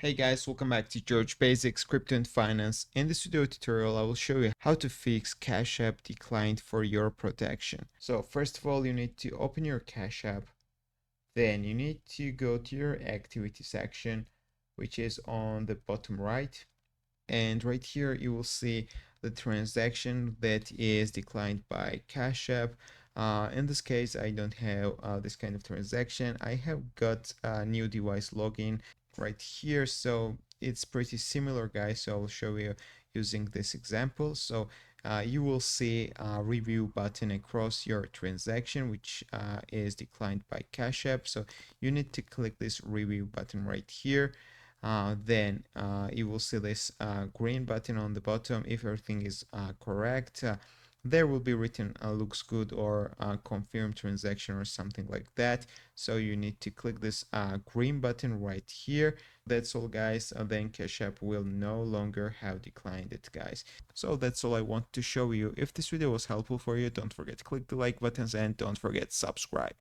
Hey guys, welcome back to George Basics Crypto and Finance. In this video tutorial, I will show you how to fix Cash App declined for your protection. So first of all, you need to open your Cash App. Then you need to go to your activity section, which is on the bottom right. And right here, you will see the transaction that is declined by Cash App. In this case, I don't have this kind of transaction. I have got a new device login right here, so it's pretty similar, guys. So I'll show you using this example. So you will see a review button across your transaction, which is declined by Cash App. So you need to click this review button right here. Then you will see this green button on the bottom. If everything is correct, there will be written looks good or confirm transaction or something like that. So you need to click this green button right here. That's all, guys. Then Cash App will no longer have declined it, guys. So that's all I want to show you. If this video was helpful for you, don't forget to click the like buttons and don't forget to subscribe.